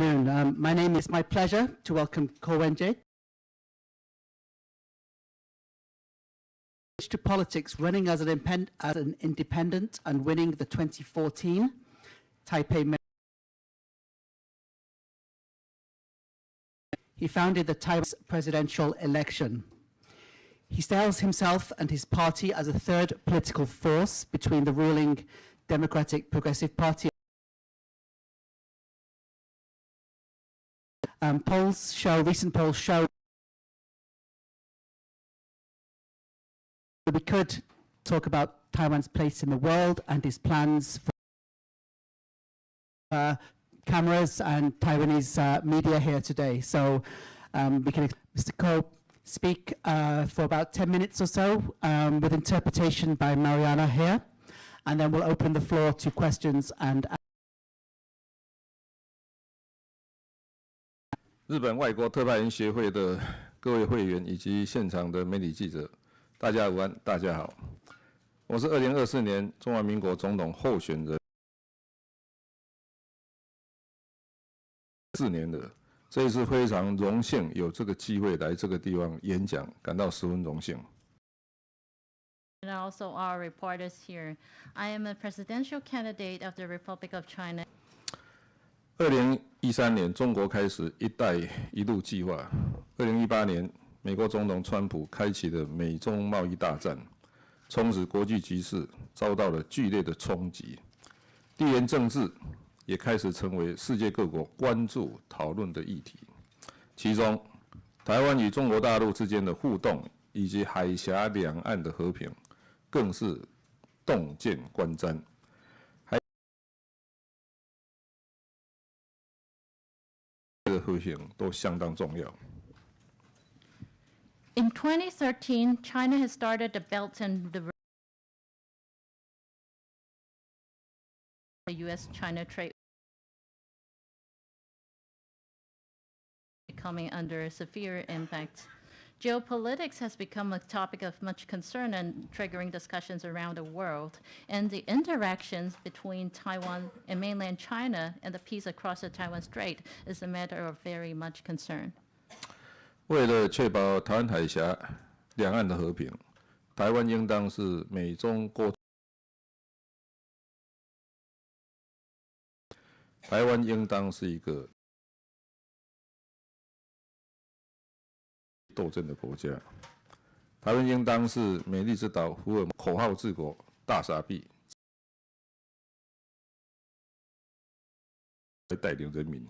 My name is my pleasure to welcome Wen-Je to politics, running as an independent and winning the 2014 Taipei. He founded the Taiwanese presidential election. He styles himself and his party as a third political force between the ruling Democratic Progressive Party. Recent polls show we could talk about Taiwan's place in the world and his plans for cameras and Taiwanese media here today. So we can, Mr. Ko, speak for about 10 minutes or so with interpretation by Mariana here, and then we'll open the floor to questions and 日本外国特派员协会的各位会员以及现场的媒体记者，大家午安，大家好，我是2024年中华民国总统候选人4年了，这一次非常荣幸有这个机会来这个地方演讲，感到十分荣幸。 And also our reporters here. I am a presidential candidate of the Republic of China. 2013年，中国开始“一带一路”计划。2018年，美国总统川普开启了美中贸易大战，从此国际局势遭到了剧烈的冲击。地缘政治也开始成为世界各国关注讨论的议题。其中，台湾与中国大陆之间的互动以及海峡两岸的和平，更是洞见观瞻。 都相当重要。 In 2013, China has started the Belt and the U.S.-China trade coming under severe impact. Geopolitics has become a topic of much concern and triggering discussions around the world. And the interactions between Taiwan and mainland China and the peace across the Taiwan Strait is a matter of very much concern. 为了确保台湾海峡两岸的和平，台湾应当是美中沟通。台湾应当是一个 斗争的国家，台湾应当是美丽之岛、福尔口号治国、大傻逼，来带领人民。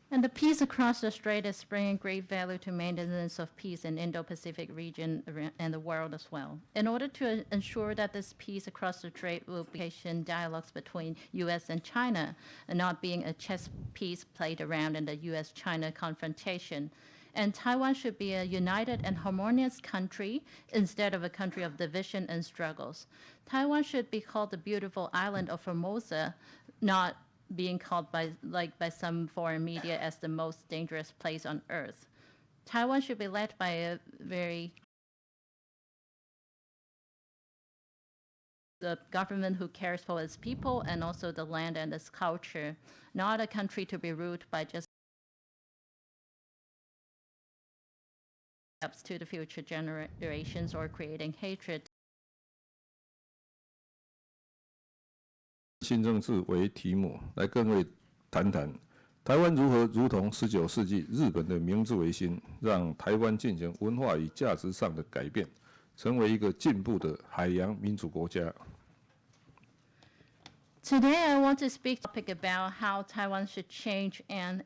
And the peace across the strait is bringing great value to maintenance of peace in Indo-Pacific region and the world as well. In order to ensure that this peace across the strait will be patient dialogues between U.S. and China, and not being a chess piece played around in the U.S.-China confrontation. And Taiwan should be a united and harmonious country instead of a country of division and struggles. Taiwan should be called the beautiful island of Formosa, not being called by some foreign media as the most dangerous place on earth. Taiwan should be led by a the government who cares for its people and also the land and its culture, not a country to be ruled by just to the future generations or creating hatred. 新政治为题目，来跟各位谈谈台湾如何如同19世纪日本的明治维新，让台湾进行文化与价值上的改变，成为一个进步的海洋民主国家。 Today, I want to speak about how Taiwan should change and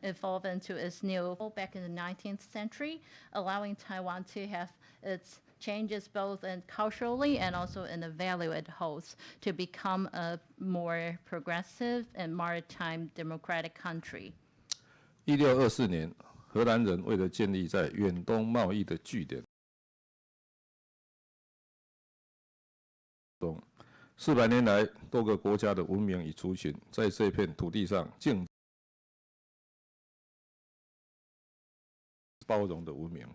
evolve into its new back in the 19th century, allowing Taiwan to have its changes both in culturally and also in the value it holds to become a more progressive and maritime democratic country. 1624年，荷兰人为了建立在远东贸易的据点。 400年来，多个国家的文明与族群在这片土地上竞包容的文明。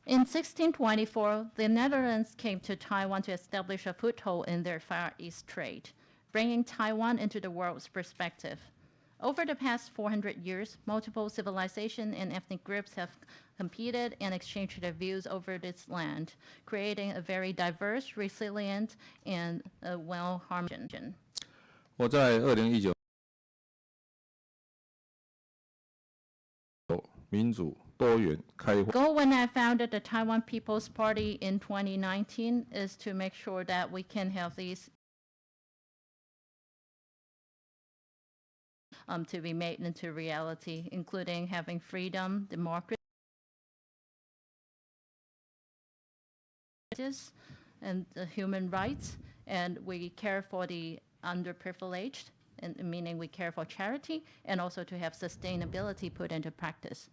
In 1624, the Netherlands came to Taiwan to establish a foothold in their Far East trade. bringing Taiwan into the world's perspective. Over the past 400 years, multiple civilizations and ethnic groups have competed and exchanged their views over this land, creating a very diverse, resilient, and well-harmonized region. 我在2019民主、多元、开放。 Goal when I founded the Taiwan People's Party in 2019 is to make sure that we can have these to be made into reality, including having freedom, democracy, and human rights, and we care for the underprivileged, and meaning we care for charity, and also to have sustainability put into practice.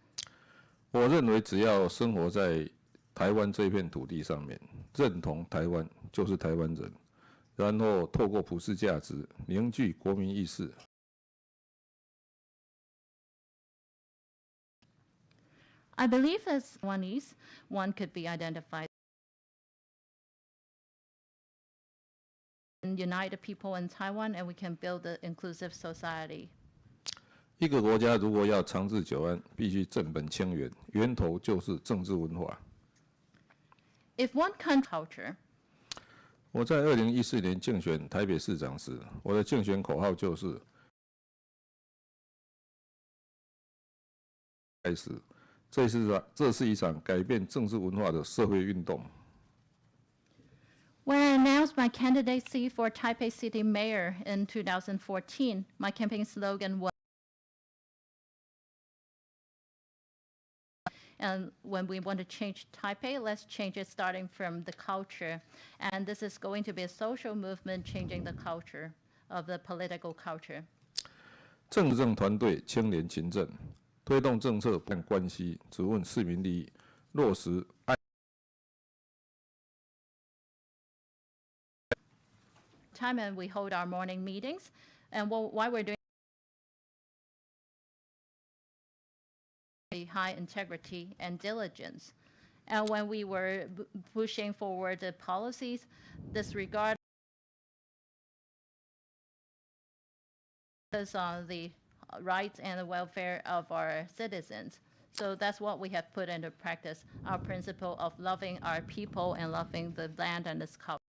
我认为，只要生活在台湾这片土地上面，认同台湾就是台湾人，然后透过普世价值凝聚国民意识。 I believe as Taiwanese, one could be identified and unite the people in Taiwan, and we can build an inclusive society. 一个国家如果要长治久安，必须正本清源，源头就是政治文化。 If one country culture, 我在2014年竞选台北市长时，我的竞选口号就是“开始”。 这是一场改变政治文化的社会运动。 when I announced my candidacy for Taipei City Mayor in 2014, my campaign slogan was, and when we want to change Taipei, let's change it starting from the culture. And this is going to be a social movement changing the culture of the political culture. 政政团队清廉勤政，推动政策不看关系，只问市民利益，落实爱。 Time and we hold our morning meetings, and why we're doing high integrity and diligence. And when we were pushing forward the policies, disregard on the rights and the welfare of our citizens. So that's what we have put into practice, our principle of loving our people and loving the land and its culture.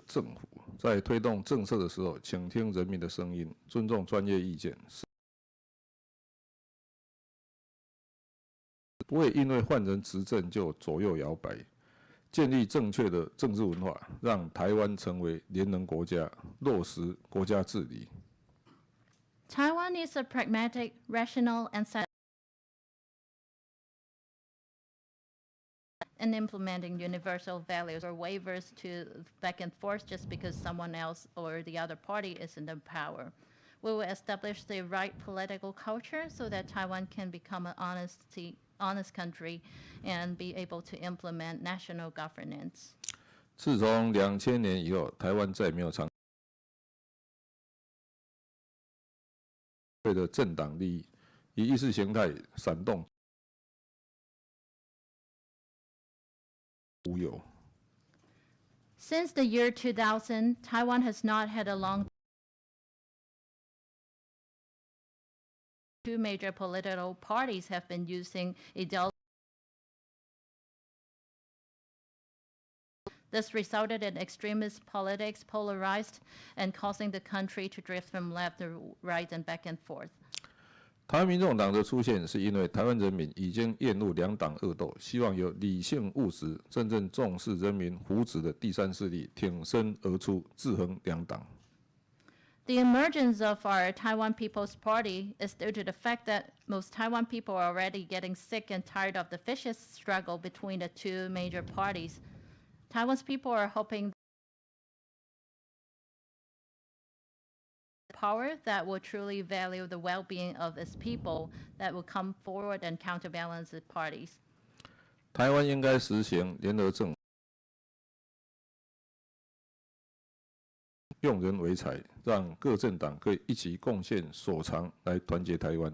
政府在推动政策的时候，倾听人民的声音，尊重专业意见，不会因为换人执政就左右摇摆，建立正确的政治文化，让台湾成为联能国家，落实国家治理。Taiwan is a pragmatic, rational, and in implementing universal values or waivers to back and forth just because someone else or the other party is in the power. We will establish the right political culture so that Taiwan can become an honest country and be able to implement national governance. 自从2000年以后，台湾再没有长为了政党利益，以意识形态煽动。 Since the year 2000, Taiwan has not had a long. Two major political parties have been using ideology. This resulted in extremist politics, polarized, and causing the country to drift from left to right and back and forth. 台湾民众党的出现，是因为台湾人民已经厌恶两党恶斗，希望有理性务实、真正重视人民福祉的第三势力挺身而出，制衡两党。The emergence of our Taiwan People's Party is due to the fact that most Taiwan people are already getting sick and tired of the vicious struggle between the two major parties. Taiwan's people are hoping power that will truly value the well-being of its people that will come forward and counterbalance the parties. 台湾应该实行联合政府，用人为才，让各政党可以一起贡献所长来团结台湾。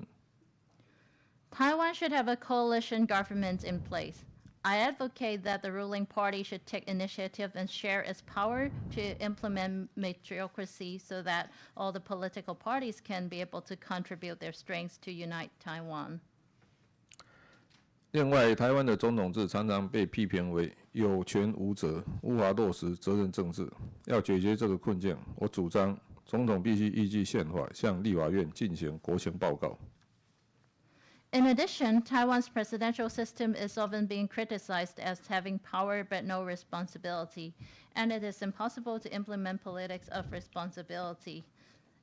Taiwan should have a coalition government in place. I advocate that the ruling party should take initiative and share its power to implement meritocracy so that all the political parties can be able to contribute their strengths to unite Taiwan. 另外，台湾的总统制常常被批评为有权无责，无法落实责任政治。要解决这个困境，我主张总统必须依据宪法向立法院进行国情报告。In addition, Taiwan's presidential system is often being criticized as having power but no responsibility, and it is impossible to implement politics of responsibility.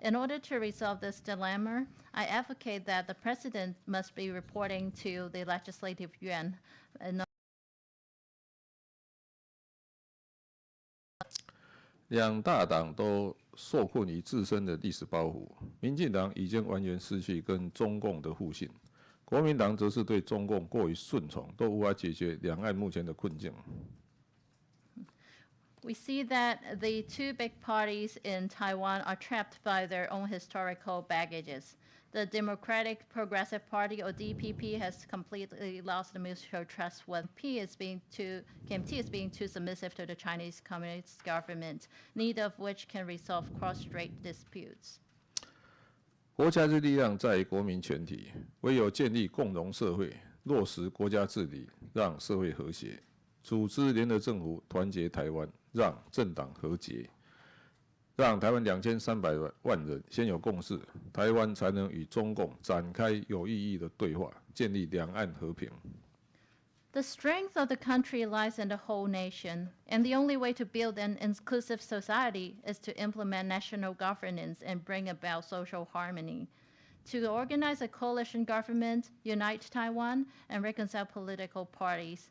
In order to resolve this dilemma, I advocate that the president must be reporting to the legislative yuan. 两大党都受困于自身的历史包袱，民进党已经完全失去跟中共的互信。国民党则是对中共过于顺从，都无法解决两岸目前的困境。We see that the two big parties in Taiwan are trapped by their own historical baggages. The Democratic Progressive Party, or DPP, has completely lost the mutual trust with KMT is being too submissive to the Chinese Communist government, neither of which can resolve cross-strait disputes. 国家之力量在于国民全体，唯有建立共荣社会，落实国家治理，让社会和谐，组织联合政府团结台湾，让政党和解，让台湾2300万人先有共识，台湾才能与中共展开有意义的对话，建立两岸和平。The strength of the country lies in the whole nation, and the only way to build an inclusive society is to implement national governance and bring about social harmony. To organize a coalition government, unite Taiwan, and reconcile political parties.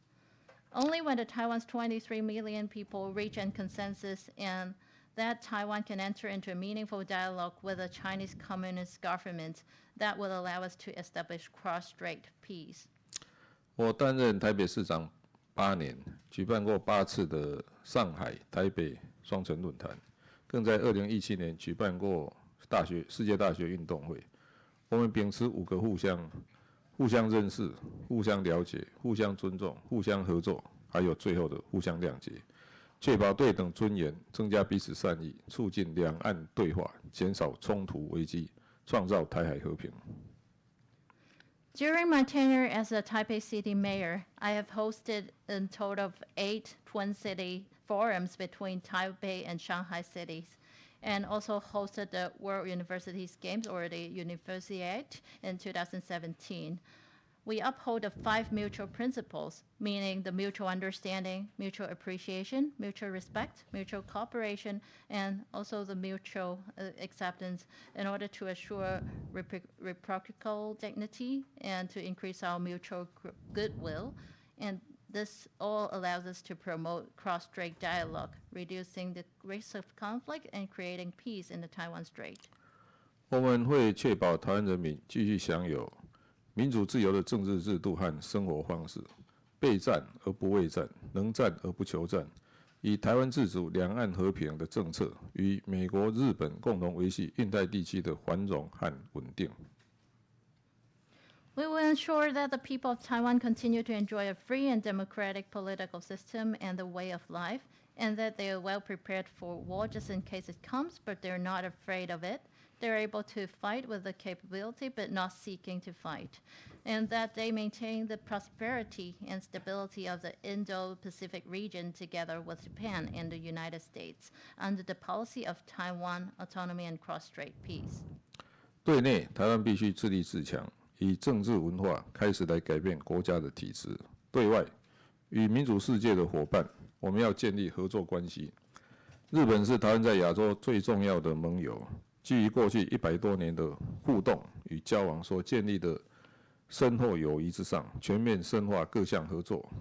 Only when the Taiwan's 23 million people reach a consensus and that Taiwan can enter into a meaningful dialogue with the Chinese Communist government that will allow us to establish cross-strait peace. 我担任台北市长8年，举办过8次的上海、台北双城论坛，更在2017年举办过世界大学运动会。我们秉持5个互相认识、互相了解、互相尊重、互相合作，还有最后的互相谅解，确保对等尊严，增加彼此善意，促进两岸对话，减少冲突危机，创造台海和平。During my tenure as a Taipei City Mayor, I have hosted a total of 8 Twin City forums between Taipei and Shanghai cities, and also hosted the World Universities Games, or the Universiade, in 2017. We uphold the 5 mutual principles, meaning the mutual understanding, mutual appreciation, mutual respect, mutual cooperation, and also the mutual acceptance in order to assure reciprocal dignity and to increase our mutual goodwill. And this all allows us to promote cross-strait dialogue, reducing the risk of conflict and creating peace in the Taiwan Strait. 我们会确保台湾人民继续享有民主自由的政治制度和生活方式，备战而不畏战，能战而不求战，以台湾自主、两岸和平的政策，与美国、日本共同维系印太地区的繁荣和稳定。We will ensure that the people of Taiwan continue to enjoy a free and democratic political system and the way of life, and that they are well prepared for war just in case it comes, but they're not afraid of it. They're able to fight with the capability, but not seeking to fight. And that they maintain the prosperity and stability of the Indo-Pacific region together with Japan and the United States under the policy of Taiwan autonomy and cross-strait peace. 对内，台湾必须自立自强，以政治文化开始来改变国家的体制；对外，与民主世界的伙伴，我们要建立合作关系。日本是台湾在亚洲最重要的盟友。基于过去100多年的互动与交往所建立的深厚友谊之上，全面深化各项合作。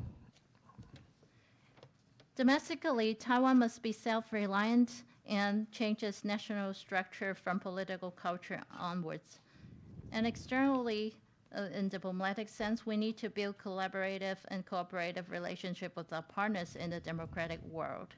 Domestically, Taiwan must be self-reliant and change its national structure from political culture onwards. And externally, in diplomatic sense, we need to build collaborative and cooperative relationship with our partners in the democratic world.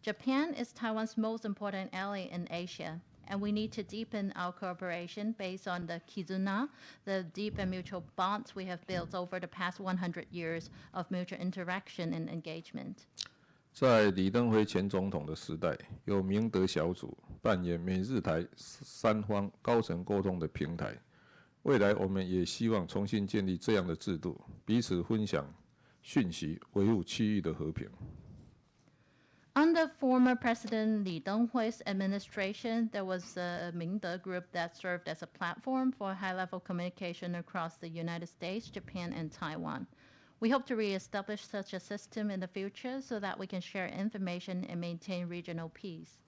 Japan is Taiwan's most important ally in Asia. and we need to deepen our cooperation based on the kizuna, the deep and mutual bonds we have built over the past 100 years of mutual interaction and engagement. 在李登辉前总统的时代，由明德小组扮演美日台三方高层沟通的平台。未来我们也希望重新建立这样的制度，彼此分享讯息，维护区域的和平。 Under former President Li Denghui's administration, there was a Mingde group that served as a platform for high-level communication across the United States, Japan, and Taiwan. We hope to reestablish such a system in the future so that we can share information and maintain regional peace.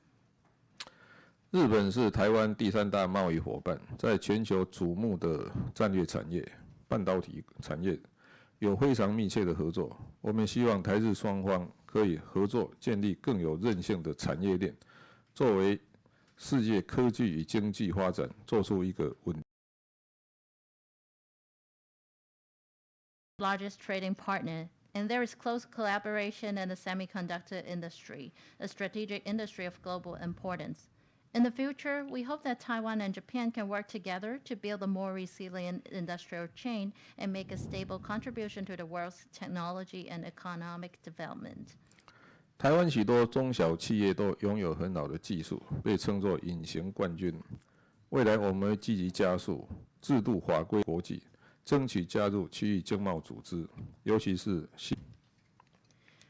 日本是台湾第3大贸易伙伴，在全球瞩目的战略产业半导体产业有非常密切的合作。我们希望台日双方可以合作，建立更有韧性的产业链，作为世界科技与经济发展做出一个稳。 Largest trading partner, and there is close collaboration in the semiconductor industry, a strategic industry of global importance. In the future, we hope that Taiwan and Japan can work together to build a more resilient industrial chain and make a stable contribution to the world's technology and economic development. 台湾许多中小企业都拥有很好的技术，被称作隐形冠军。未来我们会积极加速制度法规国际，争取加入区域经贸组织，尤其是。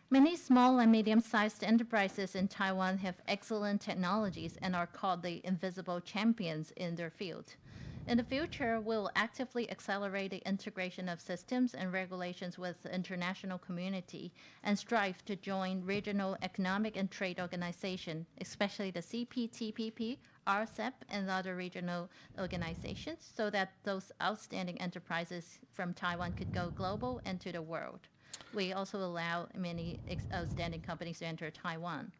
Many small and medium-sized enterprises in Taiwan have excellent technologies and are called the invisible champions in their field. In the future, we will actively accelerate the integration of systems and regulations with the international community and strive to join regional economic and trade organizations, especially the CPTPP, RCEP, and other regional organizations, so that those outstanding enterprises from Taiwan could go global and to the world. We also allow many outstanding companies to enter Taiwan.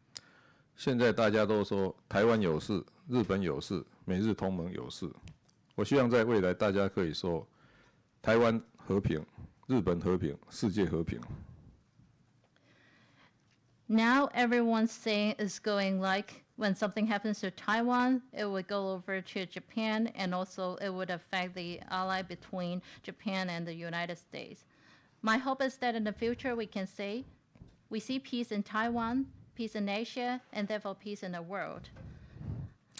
现在大家都说台湾有事，日本有事，美日同盟有事。我希望在未来大家可以说台湾和平、日本和平、世界和平。 Now everyone's saying is going like when something happens to Taiwan, it would go over to Japan, and also it would affect the ally between Japan and the United States. My hope is that in the future we can say, we see peace in Taiwan, peace in Asia, and therefore peace in the world.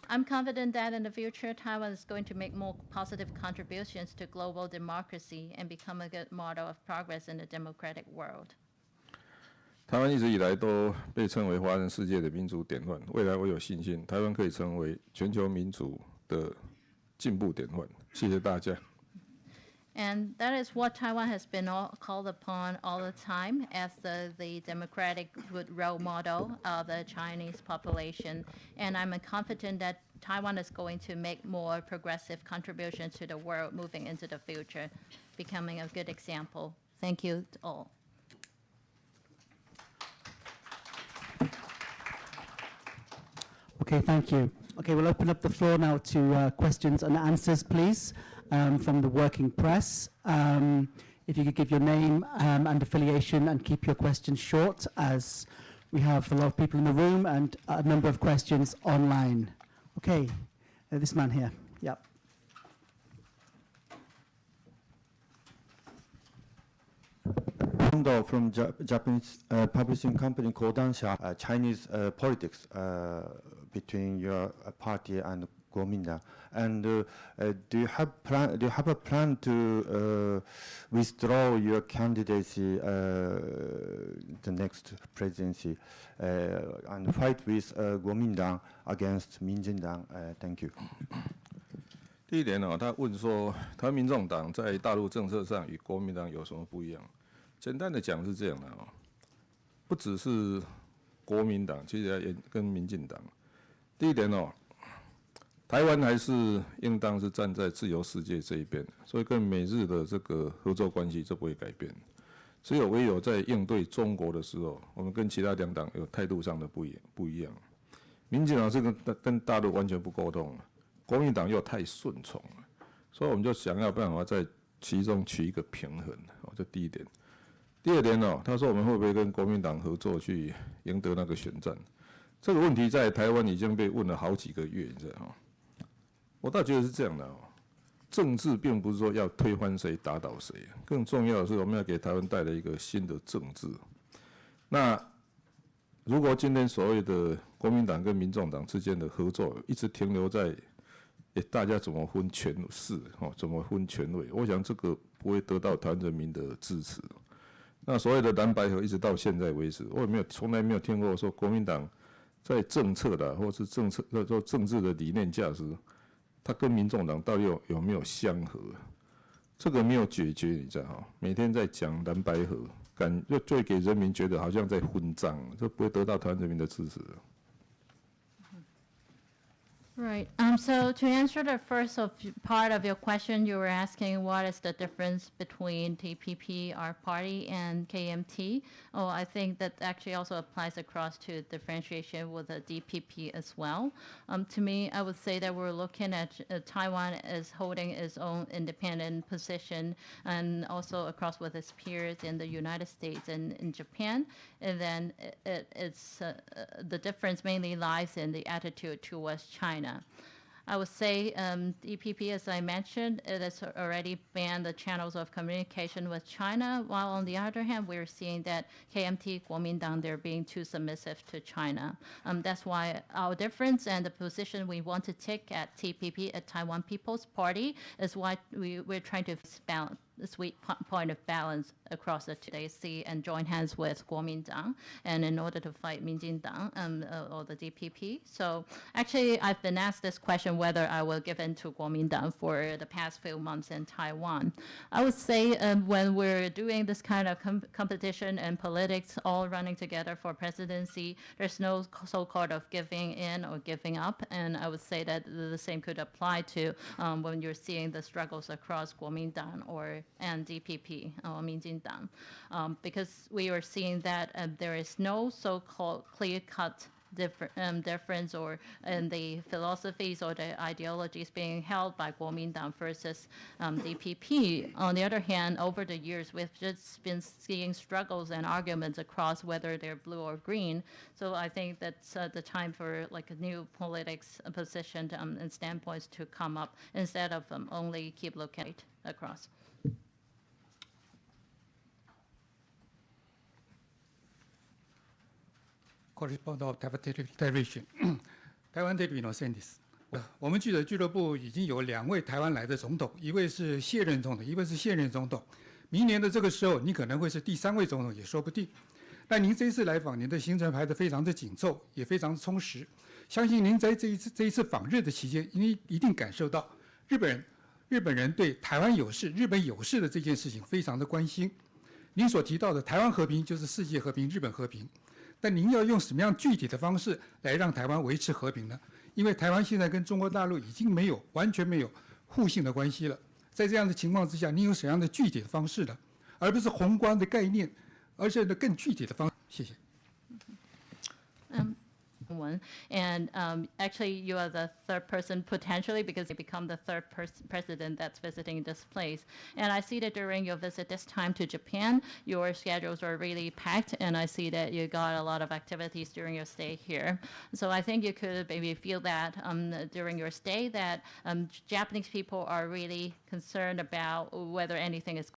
I'm confident that in the future, Taiwan is going to make more positive contributions to global democracy and become a good model of progress in the democratic world. 台湾一直以来都被称为华人世界的民主典范，未来我有信心，台湾可以成为全球民主的进步典范。谢谢大家。 And that is what Taiwan has been called upon all the time as the democratic good role model of the Chinese population. And I'm confident that Taiwan is going to make more progressive contributions to the world moving into the future, becoming a good example. Thank you to all. Okay, thank you. Okay, we'll open up the floor now to questions and answers, please. From the working press. If you could give your name and affiliation and keep your questions short, as we have a lot of people in the room and a number of questions online. Okay, this man here. Yep. From Japanese publishing company Kodansha, Chinese politics between your party and Kuomintang. And do you have a plan to withdraw your candidacy the next presidency and fight with Kuomintang against Minjindang? Thank you. 第一点哦，他问说，台湾民众党在大陆政策上与国民党有什么不一样？简单的讲是这样的哦，不只是国民党，其实也跟民进党。第一点哦。 台湾还是应当是站在自由世界这一边，所以跟美日的这个合作关系就不会改变。只有唯有在应对中国的时候，我们跟其他两党有态度上的不一样。民进党是跟大陆完全不沟通，国民党又太顺从了，所以我们就想要办法在其中取一个平衡。哦，这第一点。第二点哦，他说我们会不会跟国民党合作去赢得那个选战？这个问题在台湾已经被问了好几个月，你知道吗？我倒觉得是这样的哦。政治并不是说要推翻谁、打倒谁，更重要的是我们要给台湾带来一个新的政治。那如果今天所谓的国民党跟民众党之间的合作一直停留在，大家怎么分权势，怎么分权位，我想这个不会得到台湾人民的支持。那所谓的蓝白合一直到现在为止，我也从来没有听过说国民党在政策的或是政治的理念价值，它跟民众党到底有没有相合？这个没有解决，你知道每天在讲蓝白合，就会给人民觉得好像在分赃，这不会得到台湾人民的支持。Right. So to answer the first part of your question, you were asking what is the difference between TPP, our party, and KMT. Oh, I think that actually also applies across to differentiation with the DPP as well. To me, I would say that we're looking at Taiwan as holding its own independent position, and also across with its peers in the United States and in Japan. And then it's the difference mainly lies in the attitude towards China. I would say EPP, as I mentioned, it has already banned the channels of communication with China, while on the other hand, we're seeing that KMT, Kuomintang, they're being too submissive to China. That's why our difference and the position we want to take at TPP, at Taiwan People's Party, is why we're trying to balance the sweet point of balance across the TAC and join hands with Kuomintang, and in order to fight Minjindang or the DPP. So actually, I've been asked this question whether I will give in to Kuomintang for the past few months in Taiwan. I would say when we're doing this kind of competition and politics all running together for presidency, there's no so-called of giving in or giving up, and I would say that the same could apply to when you're seeing the struggles across Kuomintang and DPP or Minjindang, because we are seeing that there is no so-called clear-cut difference or in the philosophies or the ideologies being held by Kuomintang versus DPP. On the other hand, over the years, we've just been seeing struggles and arguments across whether they're blue or green. So I think that's the time for like a new politics position and standpoints to come up instead of only keep looking across. Correspondent of Taiwan Television. Taiwan Television Sendis. 我们记者俱乐部已经有2位台湾来的总统，一位是卸任总统，一位是现任总统。明年的这个时候，你可能会是第3位总统也说不定。但您这一次来访，您的行程排得非常的紧凑，也非常充实。相信您在这一次访日的期间，您一定感受到日本人对台湾有事、日本有事的这件事情非常的关心。您所提到的台湾和平就是世界和平、日本和平。但您要用什么样具体的方式来让台湾维持和平呢？因为台湾现在跟中国大陆已经完全没有互信的关系了。在这样的情况之下，您有什么样的具体的方式呢？而不是宏观的概念，而是更具体的方式。谢谢。And actually, you are the third person potentially because you become the third president that's visiting this place. And I see that during your visit this time to Japan, your schedules are really packed, and I see that you got a lot of activities during your stay here. So I think you could maybe feel that during your stay that Japanese people are really concerned about whether anything is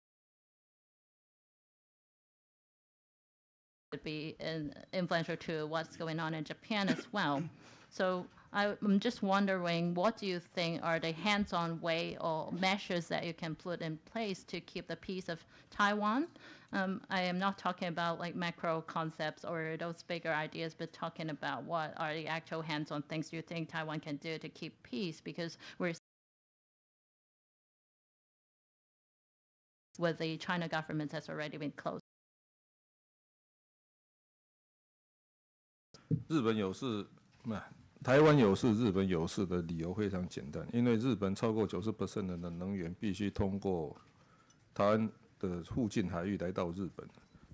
would be influential to what's going on in Japan as well. So I'm just wondering, what do you think are the hands-on way or measures that you can put in place to keep the peace of Taiwan? I am not talking about like macro concepts or those bigger ideas, but talking about what are the actual hands-on things you think Taiwan can do to keep peace, because we're with the China government has already been closed. 日本有事，台湾有事，日本有事的理由非常简单，因为日本超过90% 的能源必须通过台湾的附近海域来到日本，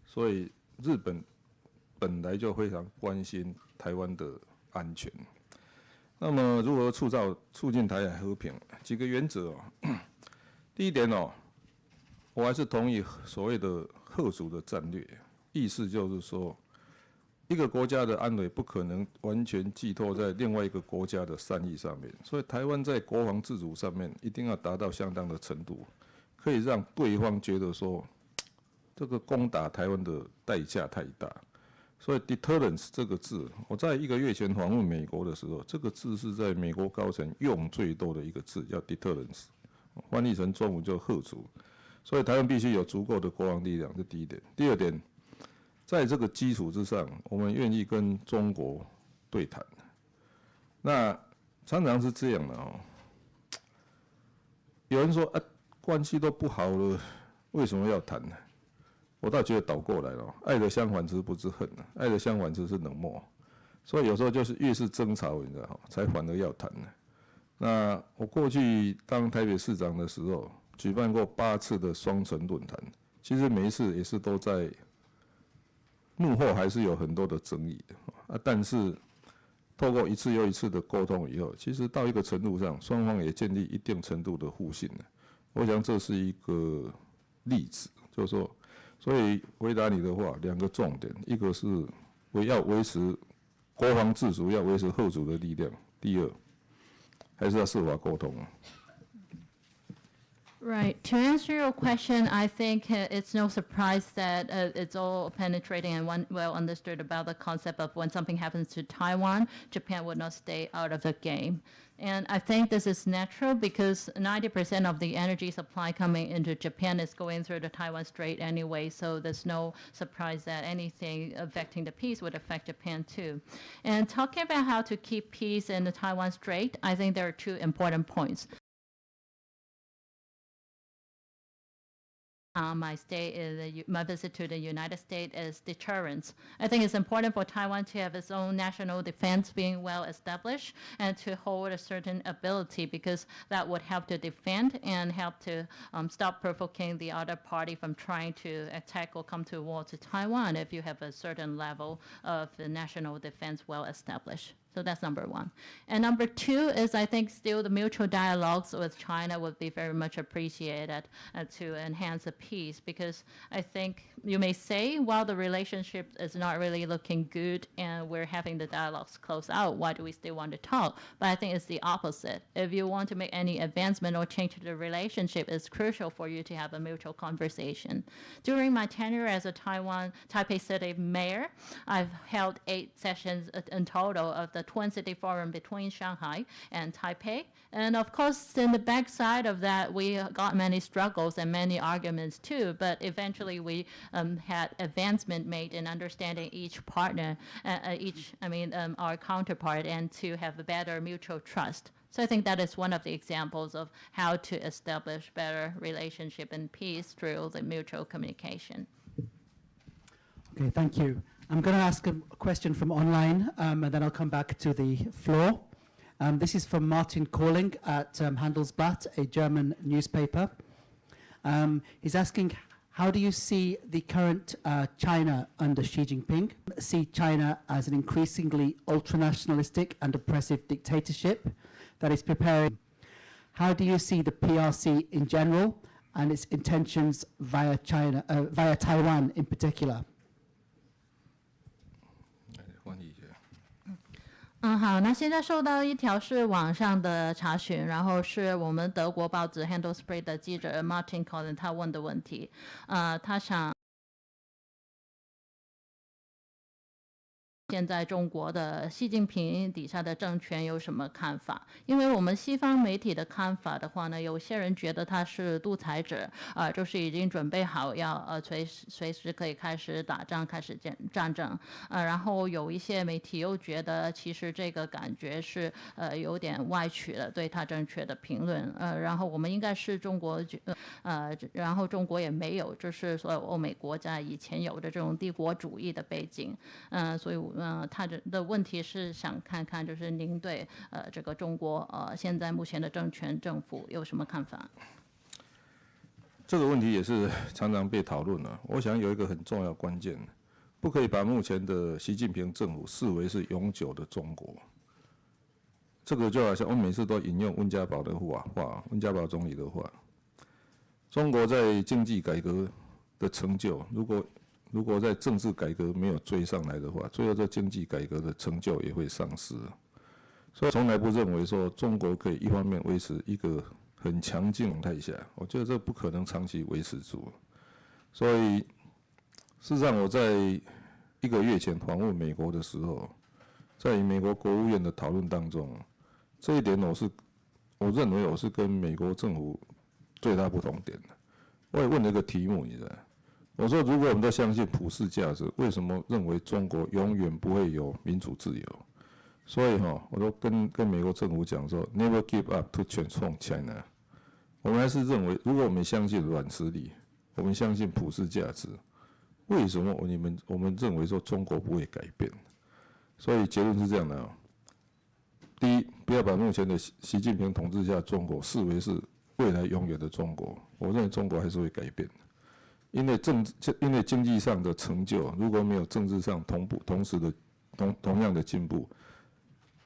所以日本本来就非常关心台湾的安全。那么如何促进台海和平？几个原则第一点我还是同意所谓的嚇阻的战略，意思就是说，一个国家的安危不可能完全寄托在另外一个国家的善意上面，所以台湾在国防自主上面一定要达到相当的程度，可以让对方觉得说，这个攻打台湾的代价太大。所以 deterrence 这个字，我在1个月前访问美国的时候，这个字是在美国高层用最多的一个字，叫 deterrence， 翻译成中文叫嚇阻。所以台湾必须有足够的国防力量，这第一点。第二点，在这个基础之上，我们愿意跟中国对谈。那常常是这样的哦。有人说啊，关系都不好了，为什么要谈呢？我倒觉得倒过来了，爱的相反词不是恨啊，爱的相反词是冷漠。所以有时候就是越是争吵，你知道，才反而要谈呢。那我过去当台北市长的时候，举办过8次的双城论坛，其实每一次也是都在幕后还是有很多的争议的啊，但是透过一次又一次的沟通以后，其实到一个程度上，双方也建立一定程度的互信了。我想这是一个例子，就是说，所以回答你的话，2个重点，一个是要维持国防自主，要维持后主的力量；第二，还是要设法沟通。Right. To answer your question, I think it's no surprise that it's all penetrating and well understood about the concept of when something happens to Taiwan, Japan would not stay out of the game. And I think this is natural because 90% of the energy supply coming into Japan is going through the Taiwan Strait anyway, so there's no surprise that anything affecting the peace would affect Japan too. And talking about how to keep peace in the Taiwan Strait, I think there are 2 important points. My visit to the United States is deterrence. I think it's important for Taiwan to have its own national defense being well established and to hold a certain ability because that would help to defend and help to stop provoking the other party from trying to attack or come to war to Taiwan if you have a certain level of the national defense well established. So that's number 1. And number 2 is I think still the mutual dialogues with China would be very much appreciated to enhance the peace because I think you may say while the relationship is not really looking good and we're having the dialogues close out, why do we still want to talk? But I think it's the opposite. If you want to make any advancement or change to the relationship, it's crucial for you to have a mutual conversation. During my tenure as a Taipei City mayor, I've held 8 sessions in total of the Twin City Forum between Shanghai and Taipei. And of course, in the backside of that, we got many struggles and many arguments too, but eventually we had advancement made in understanding each partner, our counterpart, and to have a better mutual trust. So I think that is one of the examples of how to establish better relationship and peace through the mutual communication. Okay, thank you. I'm going to ask a question from online, and then I'll come back to the floor. This is from Martin Korling at Handelsblatt, a German newspaper. He's asking, how do you see the current China under Xi Jinping? See China as an increasingly ultranationalistic and oppressive dictatorship that is preparing. How do you see the PRC in general and its intentions via Taiwan in particular? 好，那现在收到一条是网上的查询，然后是我们德国报纸 Handelsblatt 的记者 Martin Collin 他问的问题，他想现在中国的习近平底下的政权有什么看法？因为我们西方媒体的看法的话呢，有些人觉得他是独裁者，就是已经准备好要随时可以开始打仗、开始战争，然后有一些媒体又觉得其实这个感觉是有点歪曲了对他正确的评论，然后我们应该是中国，然后中国也没有就是所有欧美国家以前有的这种帝国主义的背景，所以他的问题是想看看，就是您对这个中国现在目前的政府有什么看法？这个问题也是常常被讨论了。我想有一个很重要关键，不可以把目前的习近平政府视为是永久的中国。这个就好像我每次都引用温家宝的话，温家宝总理的话：中国在经济改革的成就，如如果在政治改革没有追上来的话，最后这经济改革的成就也会丧失。所以从来不认为说中国可以一方面维持一个很强劲的态下，我觉得这不可能长期维持住。所以事实上，我在1个月前访问美国的时候，在美国国务院的讨论当中，这一点我认为我是跟美国政府最大不同点的。我也问了一个题目，你知道？我说，如果我们都相信普世价值，为什么认为中国永远不会有民主自由？所以我都跟美国政府讲说 ，Never give up to transform China。我们还是认为，如果我们相信软实力，我们相信普世价值，为什么我们认为说中国不会改变？所以结论是这样的第一，不要把目前的习近平统治下中国视为是未来永远的中国。我认为中国还是会改变的。因为经济上的成就，如果没有政治上同时的同样的进步，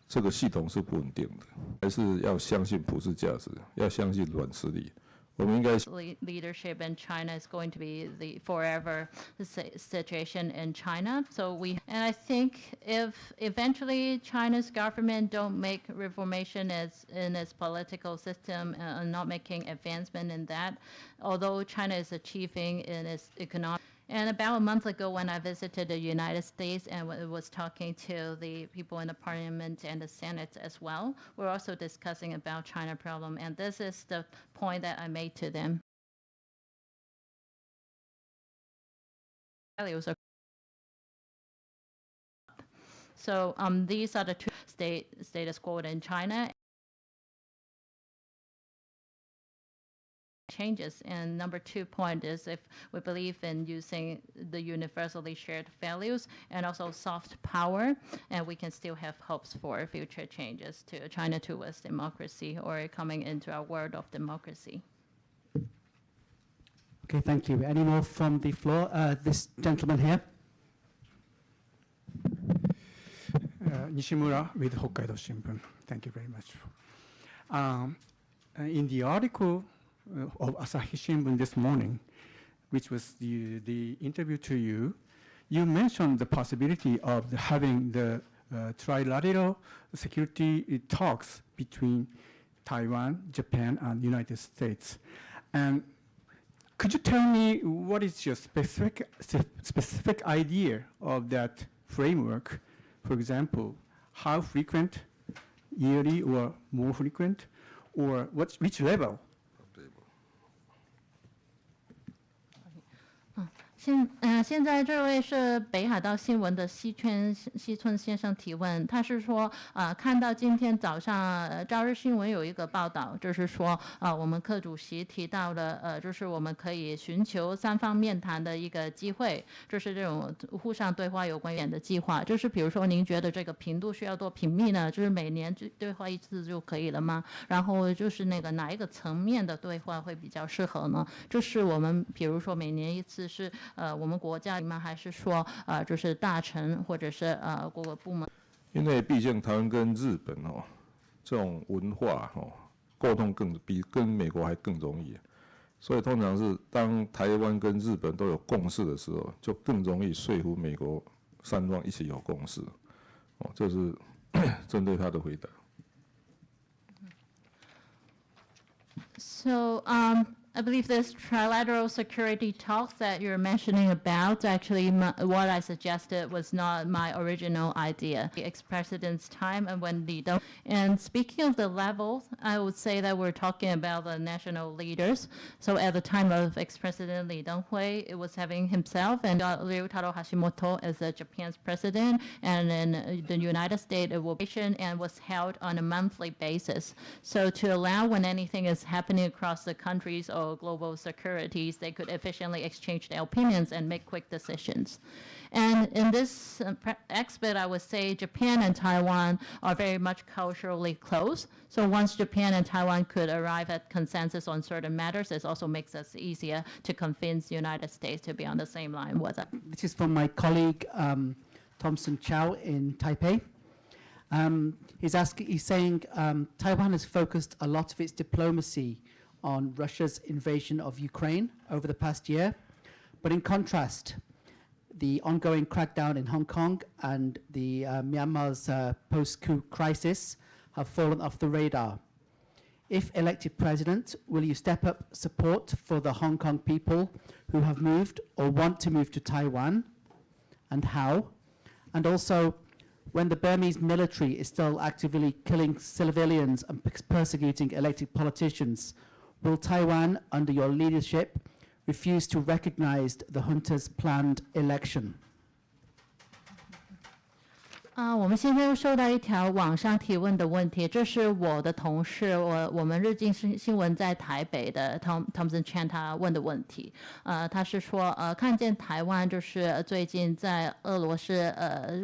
这个系统是不稳定的。还是要相信普世价值，要相信软实力。我们应该 leadership in China is going to be the forever situation in China. And I think if eventually China's government don't make reformation in its political system and not making advancement in that, although China is achieving in its economic. And about a month ago when I visited the United States and was talking to the people in the parliament and the Senate as well, we're also discussing about China problem. And this is the point that I made to them. So these are the two status quo in China. Changes. And number 2 point is if we believe in using the universally shared values and also soft power, and we can still have hopes for future changes to China towards democracy or coming into a world of democracy. Okay, thank you. Any more from the floor? This gentleman here. Nishimura with Hokkaido Shimbun. Thank you very much. In the article of Asahi Shimbun this morning, which was the interview to you, you mentioned the possibility of having the trilateral security talks between Taiwan, Japan, and United States. And could you tell me what is your specific idea of that framework? For example, how frequent, yearly or more frequent, or which level? 现在这位是北海道新闻的西村先生提问，他是说看到今天早上朝日新闻有一个报道，就是说我们柯主席提到了就是我们可以寻求3方面谈的一个机会，就是这种互相对话有关的计划。就是比如说您觉得这个频度需要多频密呢？就是每年对话1次就可以了吗？然后就是那个哪一个层面的对话会比较适合呢？就是我们比如说每年1次是我们国家里面，还是说就是大臣或者是各个部门？因为毕竟台湾跟日本这种文化沟通比跟美国还更容易，所以通常是当台湾跟日本都有共识的时候，就更容易说服美国3方一起有共识。这是针对他的回答。So I believe this trilateral security talks that you're mentioning about, actually what I suggested was not my original idea. The ex-president's time and when Li Deng. And speaking of the levels, I would say that we're talking about the national leaders. So at the time of ex-president Li Deng-hui, it was having himself and Ryutaro Hashimoto as Japan's president, and in the United States it will be and was held on a monthly basis. So to allow when anything is happening across the countries or global securities, they could efficiently exchange their opinions and make quick decisions. And in this aspect, I would say Japan and Taiwan are very much culturally close. So once Japan and Taiwan could arrive at consensus on certain matters, it also makes us easier to convince the United States to be on the same line with us. This is from my colleague Thompson Chow in Taipei. He's saying Taiwan has focused a lot of its diplomacy on Russia's invasion of Ukraine over the past year. But in contrast, the ongoing crackdown in Hong Kong and the Myanmar's post-coup crisis have fallen off the radar. If elected president, will you step up support for the Hong Kong people who have moved or want to move to Taiwan, and how? And also, when the Burmese military is still actively killing civilians and persecuting elected politicians, will Taiwan, under your leadership, refuse to recognize the junta's planned election? 我们现在又收到一条网上提问的问题，这是我的同事，我们日经新闻在台北的 Thompson Chan 他问的问题。他是说，看见台湾就是最近在俄罗斯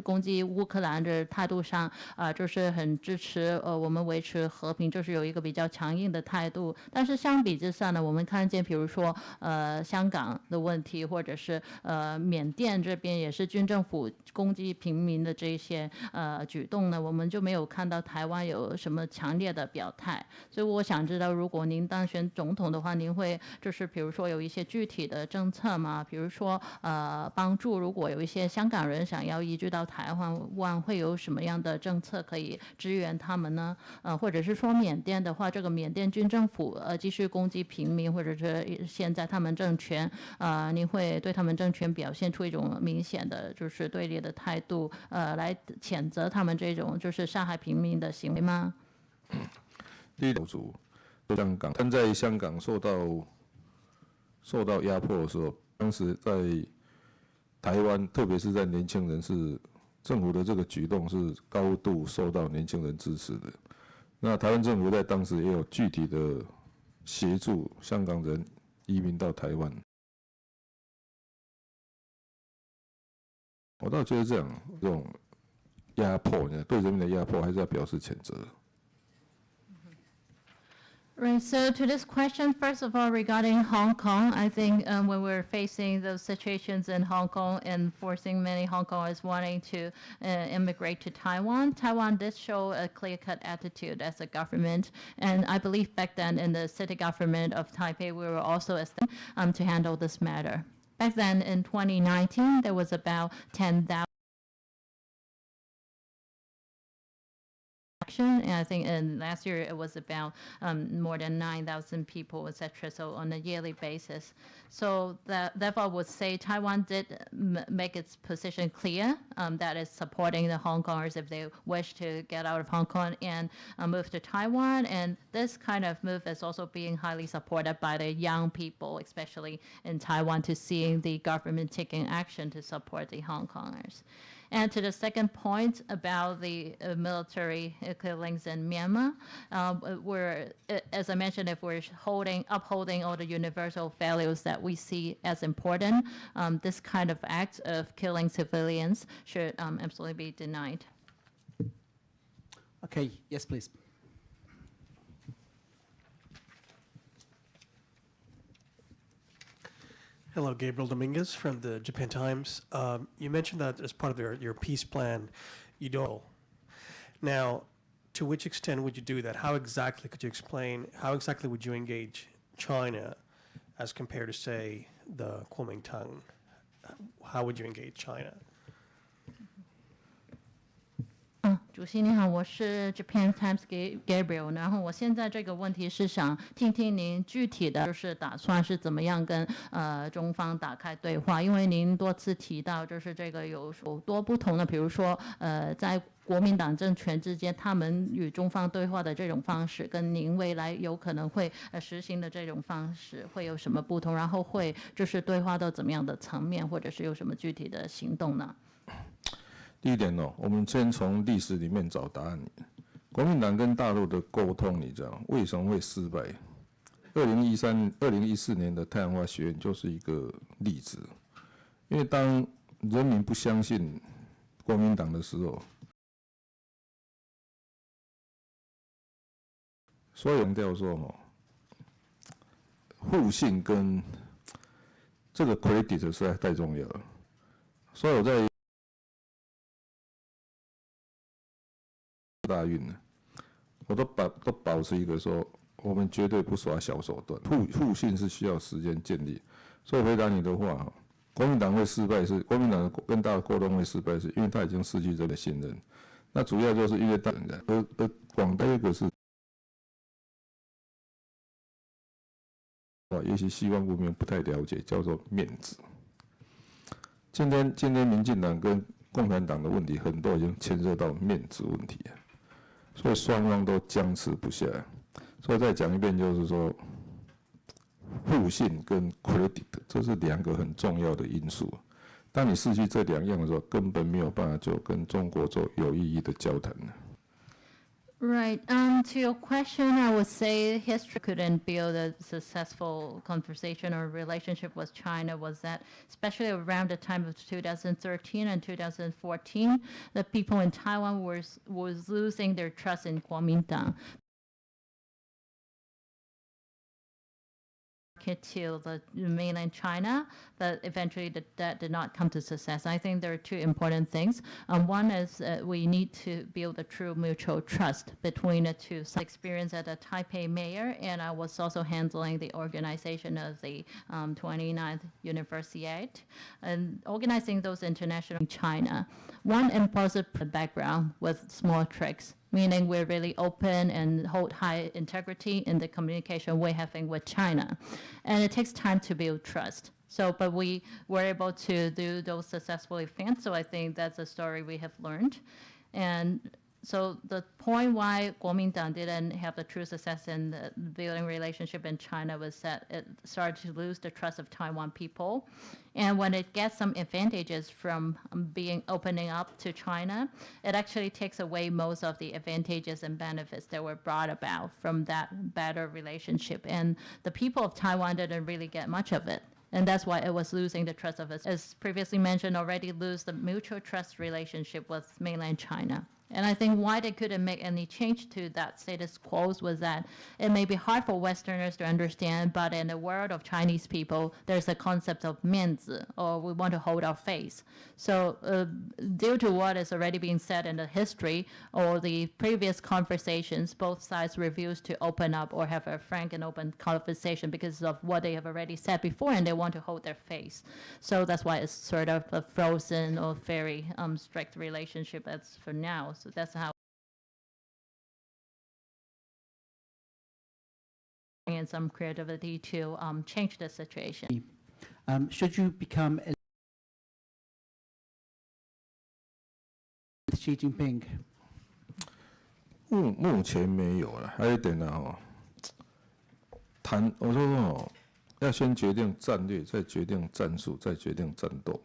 攻击乌克兰的态度上，就是很支持我们维持和平，就是有一个比较强硬的态度。但是相比之下呢，我们看见比如说香港的问题，或者是缅甸这边也是军政府攻击平民的这些举动呢，我们就没有看到台湾有什么强烈的表态。所以我想知道，如果您当选总统的话，您会就是比如说有一些具体的政策吗？比如说帮助如果有一些香港人想要移居到台湾，会有什么样的政策可以支援他们呢？或者是说缅甸的话，这个缅甸军政府继续攻击平民，或者是现在他们政权您会对他们政权表现出一种明显的就是对立的态度，来谴责他们这种就是杀害平民的行为吗？第一组香港，但在香港受到压迫的时候，当时在台湾，特别是在年轻人是政府的这个举动是高度受到年轻人支持的。那台湾政府在当时也有具体的协助香港人移民到台湾。我倒觉得这种压迫，对人民的压迫，还是要表示谴责。Right, so to this question, first of all, regarding Hong Kong, I think when we're facing those situations in Hong Kong and forcing many Hong Kongers wanting to immigrate to Taiwan, Taiwan did show a clear-cut attitude as a government. And I believe back then in the city government of Taipei, we were also established to handle this matter. Back then in 2019, there was about 10,000. And I think last year it was about more than 9,000 people, etc. So on a yearly basis. So therefore, I would say Taiwan did make its position clear, that is supporting the Hong Kongers if they wish to get out of Hong Kong and move to Taiwan. And this kind of move is also being highly supported by the young people, especially in Taiwan, to seeing the government taking action to support the Hong Kongers. And to the second point about the military killings in Myanmar, as I mentioned, if we're upholding all the universal values that we see as important, this kind of act of killing civilians should absolutely be denied. Okay, yes, please. Hello, Gabriel Dominguez from the Japan Times. You mentioned that as part of your peace plan, you don't. Now, to which extent would you do that? How exactly could you explain, how exactly would you engage China as compared to, say, the Kuomintang? How would you engage China? 主席你好，我是 Japan Times Gabriel， 然后我现在这个问题是想听听您具体的就是打算是怎么样跟中方打开对话，因为您多次提到就是这个有多不同的，比如说在国民党政权之间，他们与中方对话的这种方式，跟您未来有可能会实行的这种方式会有什么不同？然后会就是对话到怎么样的层面，或者是有什么具体的行动呢？第一点我们先从历史里面找答案。国民党跟大陆的沟通，你知道为什么会失败？2014年的太阳花学院就是一个例子。因为当人民不相信国民党的时候，所以强调说互信跟这个 credit 实在太重要了。所以我在大运呢，我都保持一个说，我们绝对不耍小手段，互信是需要时间建立。所以回答你的话，国民党会失败是国民党跟大家沟通会失败，是因为他已经失去这个信任。那主要就是因为大人的，而广大一个是，也许西方国民不太了解，叫做面子。今天民进党跟共产党的问题很多已经牵涉到面子问题，所以双方都僵持不下。所以再讲一遍，就是说，互信跟 credit 这是两个很重要的因素。当你失去这两样的时候，根本没有办法就跟中国做有意义的交谈。Right. To your question, I would say history couldn't build a successful conversation or relationship with China. Was that, especially around the time of 2013 and 2014, the people in Taiwan was losing their trust in Kuomintang. To the mainland China, but eventually that did not come to success. I think there are two important things. One is we need to build a true mutual trust between the two. So experience at the Taipei mayor, and I was also handling the organization of the 29th Universiade and organizing those international in China. One impulsive background with small tricks, meaning we're really open and hold high integrity in the communication we're having with China. And it takes time to build trust. So, but we were able to do those successful events, so I think that's a story we have learned. And so the point why Kuomintang didn't have the true success in the building relationship in China was that it started to lose the trust of Taiwan people. And when it gets some advantages from opening up to China, it actually takes away most of the advantages and benefits that were brought about from that better relationship. And the people of Taiwan didn't really get much of it. And that's why it was losing the trust of us. As previously mentioned, already lose the mutual trust relationship with mainland China. And I think why they couldn't make any change to that status quo was that it may be hard for Westerners to understand, but in the world of Chinese people, there's a concept of 面子, or we want to hold our face. So due to what is already being said in the history or the previous conversations, both sides refused to open up or have a frank and open conversation because of what they have already said before, and they want to hold their face. So that's why it's sort of a frozen or very strict relationship as for now. So that's how and some creativity to change the situation. Should you become Xi Jinping? 目前没有了，还有一点呢我说要先决定战略，再决定战术，再决定战斗。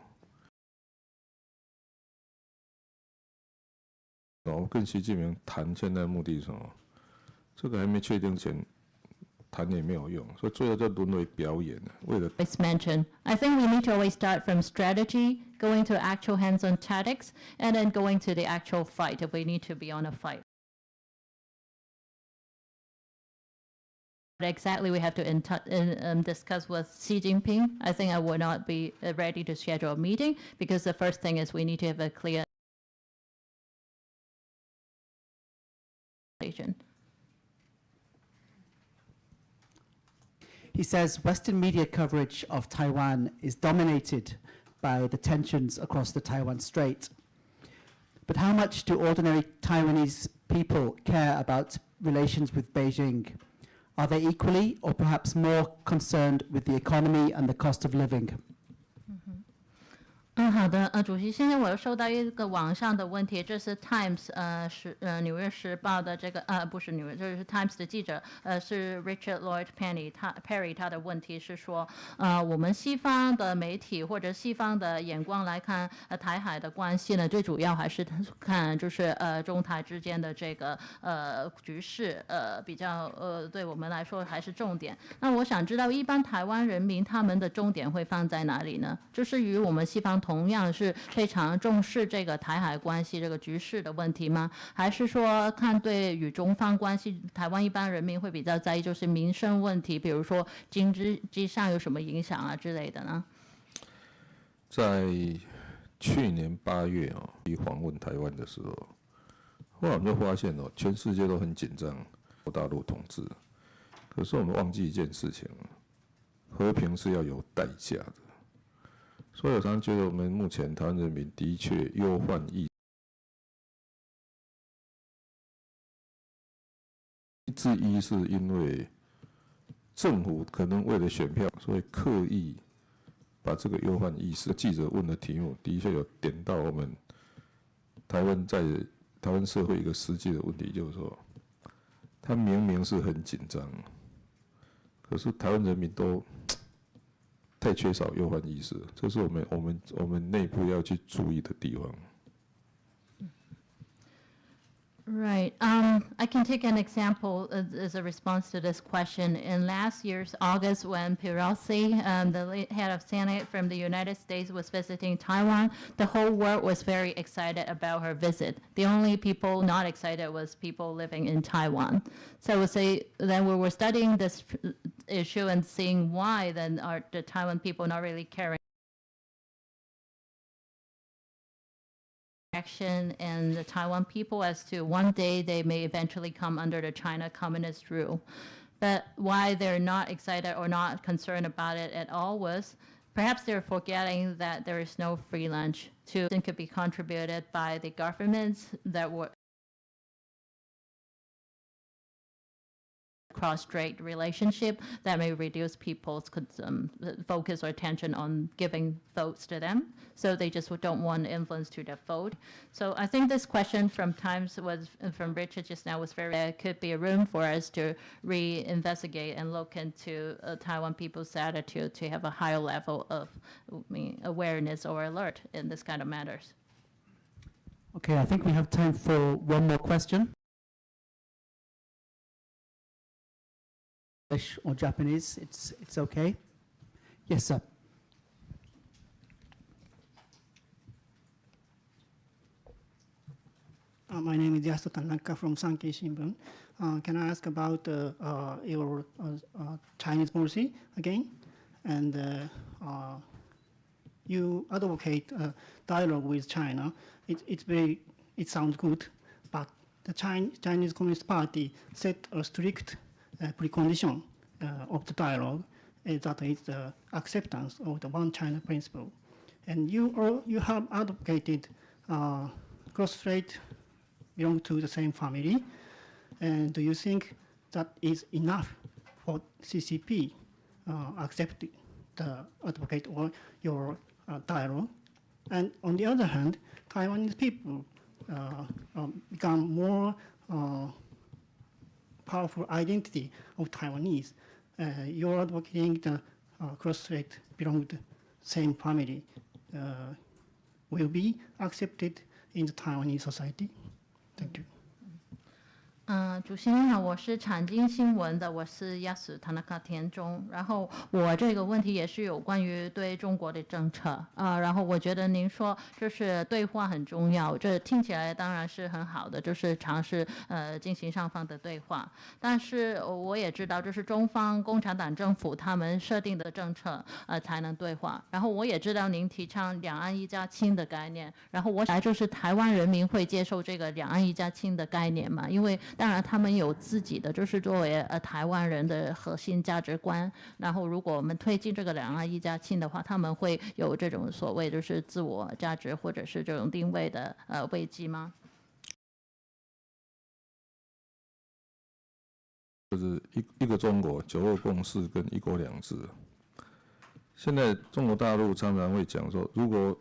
我跟习近平谈现在目的是什么？这个还没确定前，谈也没有用，所以最后就沦为表演了。为了 It's mentioned. I think we need to always start from strategy, going to actual hands-on tactics, and then going to the actual fight if we need to be on a fight. Exactly, we have to discuss with Xi Jinping. I think I would not be ready to schedule a meeting because the first thing is we need to have a clear. He says Western media coverage of Taiwan is dominated by the tensions across the Taiwan Strait. But how much do ordinary Taiwanese people care about relations with Beijing? Are they equally or perhaps more concerned with the economy and the cost of living? 好的，主席，现在我又收到一个网上的问题，这是 Times 纽约时报的这个不是纽约，这是 Times 的记者是 Richard Lloyd Perry， 他的问题是说我们西方的媒体或者西方的眼光来看台海的关系呢，最主要还是看就是中台之间的这个局势比较对我们来说还是重点。那我想知道一般台湾人民他们的重点会放在哪里呢？就是与我们西方同样是非常重视这个台海关系这个局势的问题吗？还是说看对与中方关系，台湾一般人民会比较在意就是民生问题，比如说经济上有什么影响啊之类的呢？在去年8月访问台湾的时候，后来我们就发现全世界都很紧张大陆统治，可是我们忘记一件事情，和平是要有代价的。所以我常常觉得我们目前台湾人民的确忧患意之一，是因为政府可能为了选票，所以刻意把这个忧患意识。记者问的题目的确有点到我们台湾社会一个实际的问题，就是说，他明明是很紧张，可是台湾人民都太缺少忧患意识，这是我们内部要去注意的地方。Right. I can take an example as a response to this question. In last year's August, when Pelosi, the head of Senate from the United States, was visiting Taiwan, the whole world was very excited about her visit. The only people not excited was people living in Taiwan. So I would say then we were studying this issue and seeing why then are the Taiwan people not really caring and the Taiwan people as to one day they may eventually come under the China communist rule. But why they're not excited or not concerned about it at all was perhaps they're forgetting that there is no free lunch and could be contributed by the governments that were cross-strait relationship that may reduce people's focus or attention on giving votes to them. So they just don't want influence to their vote. So I think this question from Richard just now was there could be a room for us to reinvestigate and look into Taiwan people's attitude to have a higher level of awareness or alert in this kind of matters. Okay, I think we have time for one more question. English or Japanese, it's okay. Yes, sir. My name is Yasuo Tanaka from Sankei Shimbun. Can I ask about your Chinese policy again? And you advocate dialogue with China. It sounds good, but the Chinese Communist Party set a strict precondition of the dialogue, that is the acceptance of the one China principle. And you have advocated cross-strait belong to the same family. And do you think that is enough for CCP accept the advocate or your dialogue? And on the other hand, Taiwanese people become more powerful identity of Taiwanese. You're advocating the cross-strait belong to the same family will be accepted in the Taiwanese society? Thank you. 主席您好，我是产经新闻的，我是Yasuo Tanaka田中。然后我这个问题也是有关于对中国的政策然后我觉得您说就是对话很重要，这听起来当然是很好的，就是尝试进行上方的对话。但是我也知道，就是中方共产党政府他们设定的政策才能对话。然后我也知道您提倡两岸一家亲的概念，然后我想就是台湾人民会接受这个两岸一家亲的概念嘛？因为当然他们有自己的就是作为台湾人的核心价值观，然后如果我们推进这个两岸一家亲的话，他们会有这种所谓就是自我价值或者是这种定位的危机吗？就是一个中国、9·2共识跟一国两制。现在中国大陆常常会讲说，如果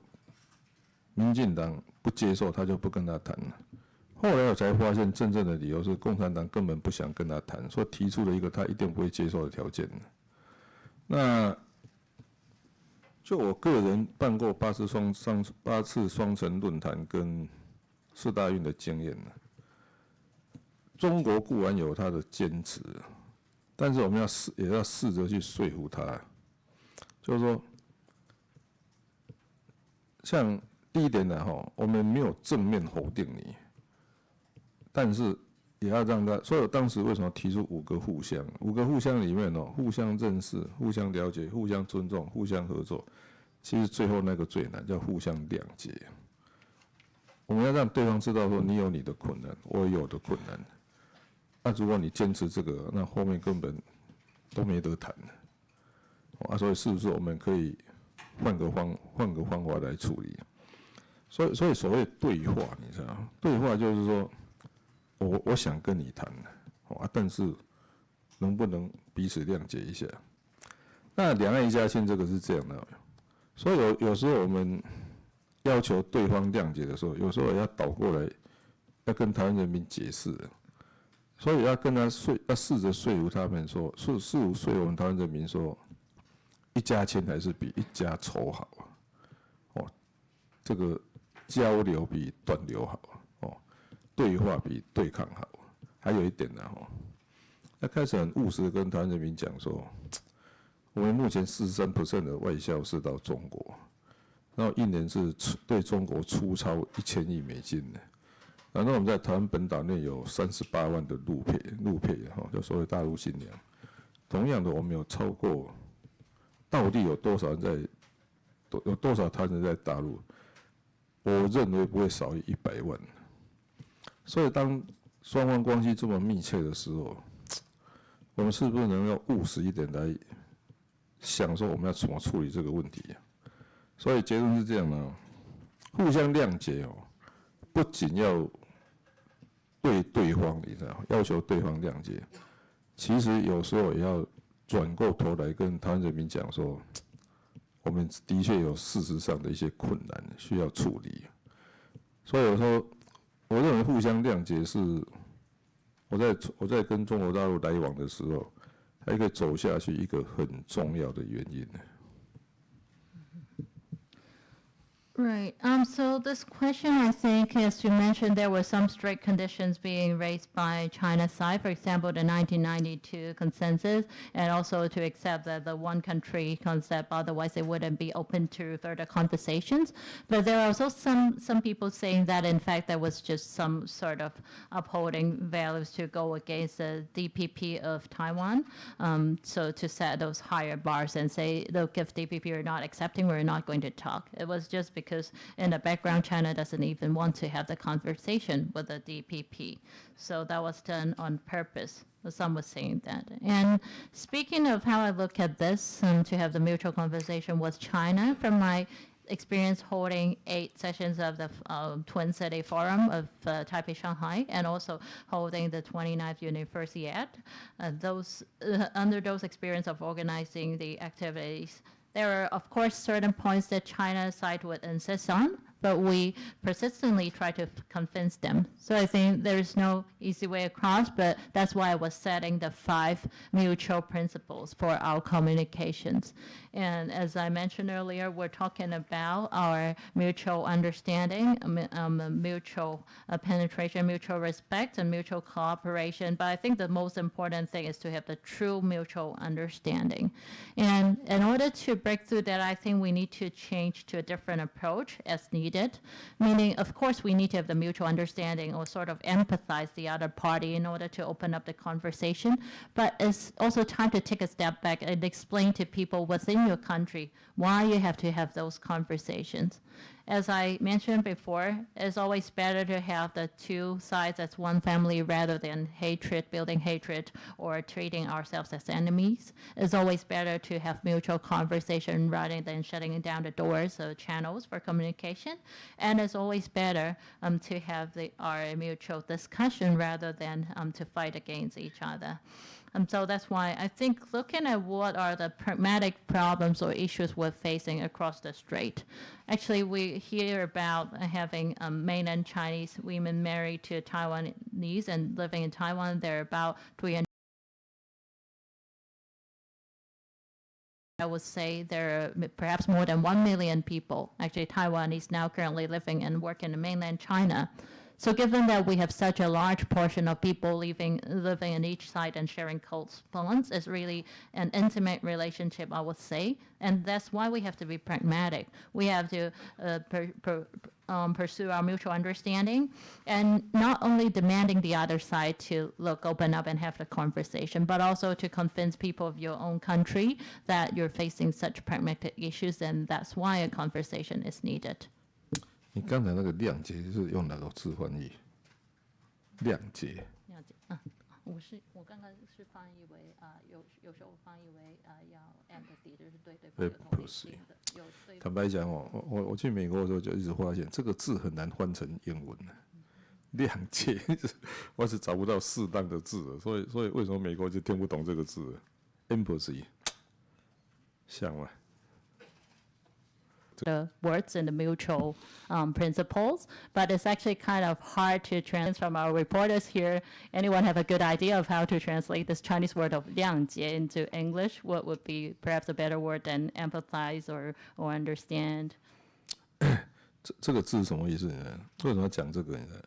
民进党不接受，他就不跟他谈了。后来我才发现，真正的理由是共产党根本不想跟他谈，所以提出了一个他一定不会接受的条件。那就我个人办过8次双城论坛跟4大运的经验呢，中国固然有他的坚持，但是我们也要试着去说服他，就是说，像第一点呢，我们没有正面否定你。但是也要让他，所以我当时为什么提出5个互相？5个互相里面互相认识、互相了解、互相尊重、互相合作。其实最后那个最难，叫互相谅解。我们要让对方知道说，你有你的困难，我也有的困难。那如果你坚持这个，那后面根本都没得谈了。所以是不是我们可以换个方法来处理。所以所谓对话，你知道吗？对话就是说，我想跟你谈，但是能不能彼此谅解一下？那两岸一家亲这个是这样的，所以有时候我们要求对方谅解的时候，有时候也要倒过来，要跟台湾人民解释，所以要跟他要试着说服他们说，说服我们台湾人民说，一家亲还是比一家仇好啊，这个交流比断流好哦，对话比对抗好。还有一点呢，要开始很务实的跟台湾人民讲说，我们目前43% 的外销是到中国，然后一年是对中国出超1000亿美金的。然后我们在台湾本岛内有38万的陆配就所谓大陆新娘。同样的，我们有超过，到底有多少台湾人在大陆？我认为不会少于100万。所以当双方关系这么密切的时候，我们是不是能够务实一点来想说我们要怎么处理这个问题？所以结论是这样的，互相谅解不仅要对对方，你知道，要求对方谅解，其实有时候也要转过头来跟台湾人民讲说，我们的确有事实上的一些困难需要处理。所以有时候我认为互相谅解是我在跟中国大陆来往的时候，还可以走下去一个很重要的原因。Right. So this question, I think, as you mentioned, there were some strict conditions being raised by China's side, for example, the 1992 consensus, and also to accept that the one country concept, otherwise they wouldn't be open to further conversations. But there are also some people saying that, in fact, there was just some sort of upholding values to go against the DPP of Taiwan. So to set those higher bars and say, look, if DPP are not accepting, we're not going to talk. It was just because in the background, China doesn't even want to have the conversation with the DPP. So that was done on purpose. Some was saying that. And speaking of how I look at this, to have the mutual conversation with China, from my experience holding 8 sessions of the Twin City Forum of Taipei, Shanghai, and also holding the 29th Universiade, under those experience of organizing the activities, there are, of course, certain points that China's side would insist on, but we persistently try to convince them. So I think there's no easy way across, but that's why I was setting the 5 mutual principles for our communications. And as I mentioned earlier, we're talking about our mutual understanding, mutual penetration, mutual respect, and mutual cooperation. But I think the most important thing is to have the true mutual understanding. And in order to break through that, I think we need to change to a different approach as needed. Meaning, of course, we need to have the mutual understanding or sort of empathize the other party in order to open up the conversation. But it's also time to take a step back and explain to people within your country why you have to have those conversations. As I mentioned before, it's always better to have the two sides as one family rather than hatred, building hatred, or treating ourselves as enemies. It's always better to have mutual conversation rather than shutting down the doors or channels for communication. And it's always better to have our mutual discussion rather than to fight against each other. So that's why I think looking at what are the pragmatic problems or issues we're facing across the strait. Actually, we hear about having mainland Chinese women married to Taiwanese and living in Taiwan. There are about 300. I would say there are perhaps more than 1 million people, actually Taiwanese, now currently living and working in mainland China. So given that we have such a large portion of people living in each side and sharing close bonds, it's really an intimate relationship, I would say. And that's why we have to be pragmatic. We have to pursue our mutual understanding and not only demanding the other side to open up and have the conversation, but also to convince people of your own country that you're facing such pragmatic issues, and that's why a conversation is needed. 你刚才那个谅解是用哪个字翻译？谅解。我刚刚是翻译为有时候翻译为要 empathy 就是对对方有同理心的，有对。坦白讲哦，我去美国的时候就一直发现这个字很难翻成英文的，谅解，我是找不到适当的字了，所以为什么美国就听不懂这个字 ？empathy， 像吗？ The words and the mutual principles, but it's actually kind of hard to translate from our reporters here. Anyone have a good idea of how to translate this Chinese word of 谅解 into English? What would be perhaps a better word than empathize or understand? 这个字是什么意思呢？为什么要讲这个呢？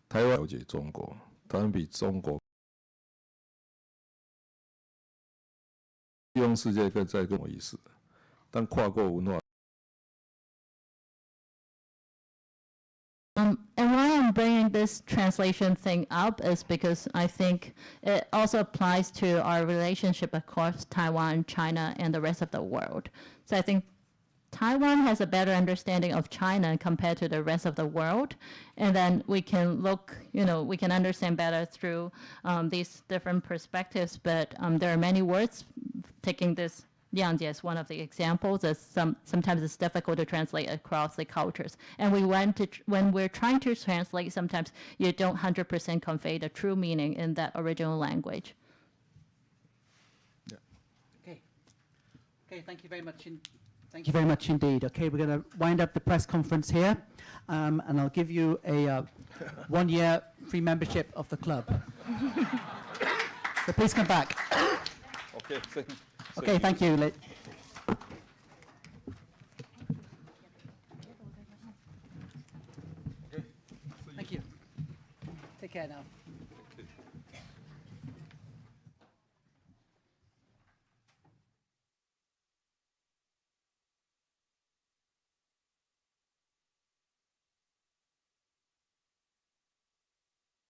台湾了解中国，台湾比中国西方世界再更有意思，但跨过文化。 And why I'm bringing this translation thing up is because I think it also applies to our relationship across Taiwan, China, and the rest of the world. So I think Taiwan has a better understanding of China compared to the rest of the world. And then we can look, we can understand better through these different perspectives. But there are many words taking this 谅解 is one of the examples. Sometimes it's difficult to translate across the cultures. And when we're trying to translate, sometimes you don't 100% convey the true meaning in that original language. Yeah. Okay, thank you very much. Thank you very much indeed. Okay, we're going to wind up the press conference here, and I'll give you a 1-year free membership of the club. So please come back. Okay, Okay, thank you. Thank you. Take care now.